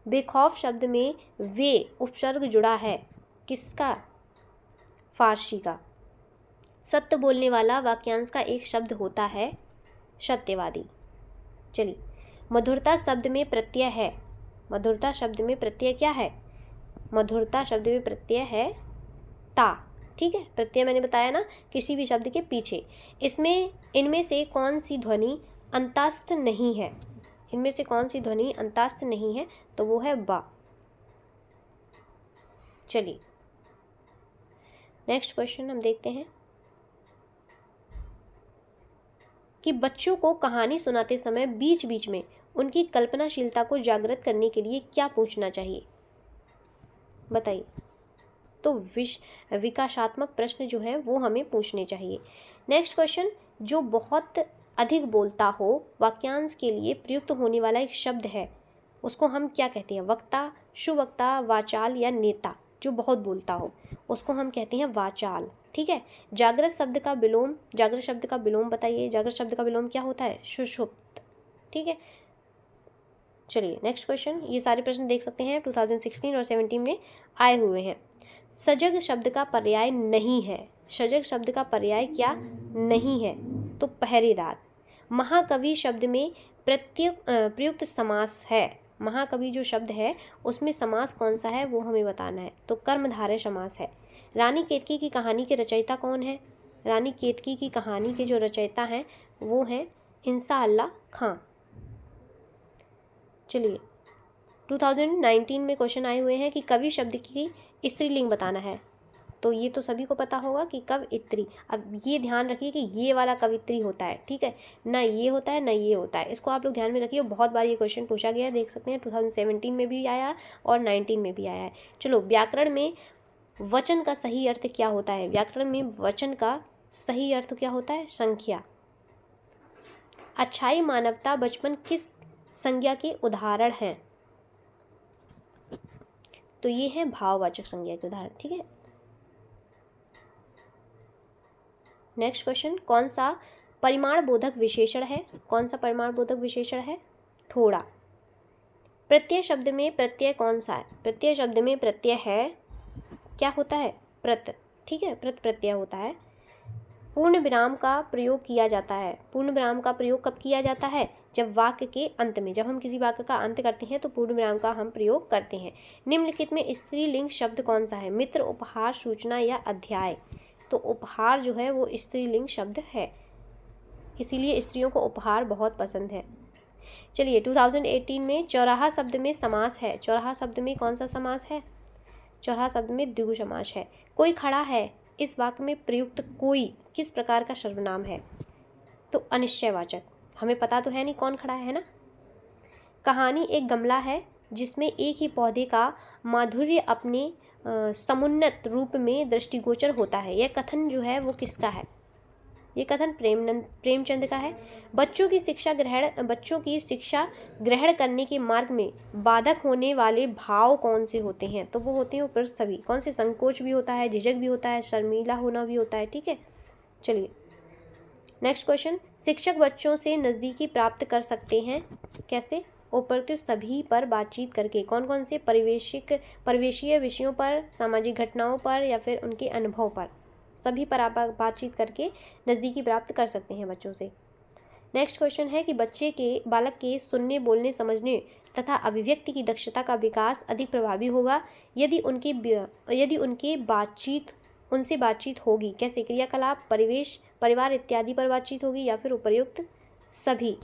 बेखौफ शब्द में वे उपसर्ग जुड़ा है, किसका? फारसी का। सत्य बोलने वाला वाक्यांश का एक शब्द होता है सत्यवादी। चलिए, मधुरता शब्द में प्रत्यय है। मधुरता शब्द में प्रत्यय क्या है? मधुरता शब्द में प्रत्यय है ता। ठीक है। प्रत्यय मैंने बताया ना, किसी भी शब्द के पीछे। इनमें से कौन सी ध्वनि अंतस्थ नहीं है? इनमें से कौन सी ध्वनि अंतस्थ नहीं है? तो वो है बा। चलिए नेक्स्ट क्वेश्चन हम देखते हैं कि बच्चों को कहानी सुनाते समय बीच बीच में उनकी कल्पनाशीलता को जागृत करने के लिए क्या पूछना चाहिए? बताइए। तो विकासात्मक प्रश्न जो है वो हमें पूछने चाहिए। नेक्स्ट क्वेश्चन, जो बहुत अधिक बोलता हो वाक्यांश के लिए प्रयुक्त होने वाला एक शब्द है, उसको हम क्या कहते हैं? वक्ता, सुवक्ता, वाचाल या नेता। जो बहुत बोलता हो उसको हम कहते हैं वाचाल। ठीक है। जागृत शब्द का विलोम, जागृत शब्द का विलोम बताइए। जागृत शब्द का विलोम क्या होता है? सुषुप्त। ठीक है। चलिए नेक्स्ट क्वेश्चन, ये सारे प्रश्न देख सकते हैं 2016 और 17 में आए हुए हैं। सजग शब्द का पर्याय नहीं है। सजग शब्द का पर्याय क्या नहीं है? तो पहरेदार। महाकवि शब्द में प्रयुक्त समास है। महाकवि जो शब्द है उसमें समास कौन सा है वो हमें बताना है। तो कर्मधारय समास है। रानी केतकी की कहानी के रचयिता कौन है? रानी केतकी की कहानी के जो रचयिता हैं वो हैं इंसाअल्लाह खां। चलिए 2019 में क्वेश्चन आए हुए हैं कि कवि शब्द की स्त्रीलिंग बताना है। तो ये तो सभी को पता होगा कि कवयित्री। अब ये ध्यान रखिए कि ये वाला कवित्री होता है। ठीक है। ना ये होता है ना ये होता है, इसको आप लोग ध्यान में रखिए। बहुत बार ये क्वेश्चन पूछा गया है, देख सकते हैं 2017 में भी आया और 19 में भी आया है। चलो, व्याकरण में वचन का सही अर्थ क्या होता है? व्याकरण में वचन का सही अर्थ क्या होता है? संख्या। अच्छाई, मानवता, बचपन किस संज्ञा के उदाहरण हैं? तो ये है भाववाचक संज्ञा के उदाहरण। ठीक है। नेक्स्ट क्वेश्चन, कौन सा परिमाण बोधक विशेषण है? कौन सा परिमाण बोधक विशेषण है? थोड़ा। प्रत्यय शब्द में प्रत्यय कौन सा है? प्रत्यय शब्द में प्रत्यय है क्या होता है? प्रत। ठीक है। प्रत प्रत्यय होता है। पूर्ण विराम का प्रयोग किया जाता है। पूर्ण विराम का प्रयोग कब किया जाता है? जब वाक्य के अंत में, जब हम किसी वाक्य का अंत करते हैं तो पूर्ण विराम का हम प्रयोग करते हैं। निम्नलिखित में स्त्रीलिंग शब्द कौन सा है? मित्र, उपहार, सूचना या अध्याय। तो उपहार जो है वो स्त्रीलिंग शब्द है, इसीलिए स्त्रियों को उपहार बहुत पसंद है। चलिए 2018 में चौराहा शब्द में समास है। चौराहा शब्द में कौन सा समास है? चौराहा शब्द में द्विगु समास है। कोई खड़ा है, इस वाक्य में प्रयुक्त कोई किस प्रकार का सर्वनाम है? तो अनिश्चयवाचक। हमें पता तो है नहीं कौन खड़ा है ना। कहानी एक गमला है जिसमें एक ही पौधे का माधुर्य अपने समुन्नत रूप में दृष्टिगोचर होता है। यह कथन जो है वो किसका है? ये कथन प्रेमचंद का है। बच्चों की शिक्षा ग्रहण करने के मार्ग में बाधक होने वाले भाव कौन से होते हैं? तो वो होते हैं उपरोक्त सभी। कौन से? संकोच भी होता है, झिझक भी होता है, शर्मीला होना भी होता है। ठीक है। चलिए नेक्स्ट क्वेश्चन, शिक्षक बच्चों से नज़दीकी प्राप्त कर सकते हैं कैसे? उपरोक्त सभी पर बातचीत करके। कौन कौन से? परिवेशीय विषयों पर, सामाजिक घटनाओं पर या फिर उनके अनुभव पर। सभी पर आप बातचीत करके नज़दीकी प्राप्त कर सकते हैं बच्चों से। नेक्स्ट क्वेश्चन है कि बालक के सुनने, बोलने, समझने तथा अभिव्यक्ति की दक्षता का विकास अधिक प्रभावी होगा यदि उनसे बातचीत होगी। कैसे? क्रियाकलाप, परिवेश, परिवार इत्यादि पर बातचीत होगी या फिर उपर्युक्त सभी,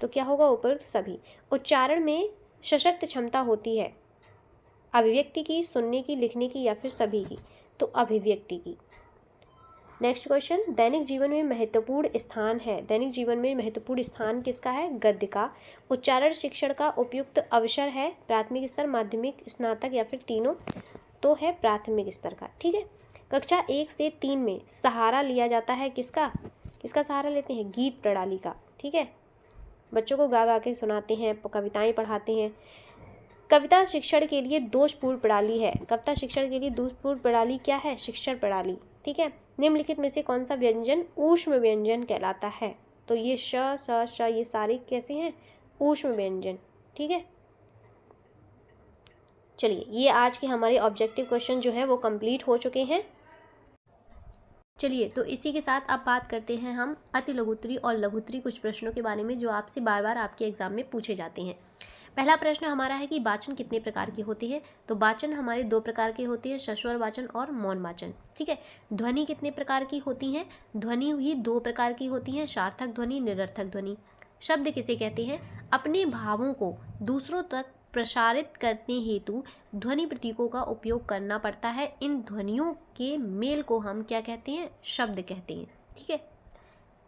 तो क्या होगा उपयुक्त सभी। उच्चारण में सशक्त क्षमता होती है अभिव्यक्ति की, सुनने की, लिखने की या फिर सभी की, तो अभिव्यक्ति की। नेक्स्ट क्वेश्चन, दैनिक जीवन में महत्वपूर्ण स्थान है, दैनिक जीवन में महत्वपूर्ण स्थान किसका है, गद्य का। उच्चारण शिक्षण का उपयुक्त अवसर है प्राथमिक स्तर, माध्यमिक, स्नातक या फिर तीनों, तो है प्राथमिक स्तर का। ठीक है। कक्षा 1 से 3 में सहारा लिया जाता है किसका, किसका सहारा लेते हैं, गीत प्रणाली का। ठीक है, बच्चों को गा गा के सुनाते हैं, कविताएं पढ़ाते हैं। कविता शिक्षण के लिए दोषपूर्ण प्रणाली है, कविता शिक्षण के लिए दोषपूर्ण प्रणाली क्या है, शिक्षण प्रणाली। ठीक है। निम्नलिखित में से कौन सा व्यंजन ऊष्म व्यंजन कहलाता है, तो ये श, स, श ये सारे कैसे हैं, ऊष्म व्यंजन। ठीक है। चलिए, ये आज के हमारे ऑब्जेक्टिव क्वेश्चन जो है वो कंप्लीट हो चुके हैं। चलिए, तो इसी के साथ अब बात करते हैं हम अति लघुत्तरी और लघुत्तरी कुछ प्रश्नों के बारे में जो आपसे बार बार आपके एग्जाम में पूछे जाते हैं। पहला प्रश्न हमारा है कि वाचन कितने प्रकार के होते हैं, तो वाचन हमारे 2 प्रकार के होते हैं, सस्वर वाचन और मौन वाचन। ठीक है। ध्वनि कितने प्रकार की होती हैं, ध्वनि भी 2 प्रकार की होती हैं, सार्थक ध्वनि, निरर्थक ध्वनि। शब्द किसे कहते हैं, अपने भावों को दूसरों तक प्रसारित करने हेतु ध्वनि प्रतीकों का उपयोग करना पड़ता है। इन ध्वनियों के मेल को हम क्या कहते हैं, शब्द कहते हैं। ठीक है।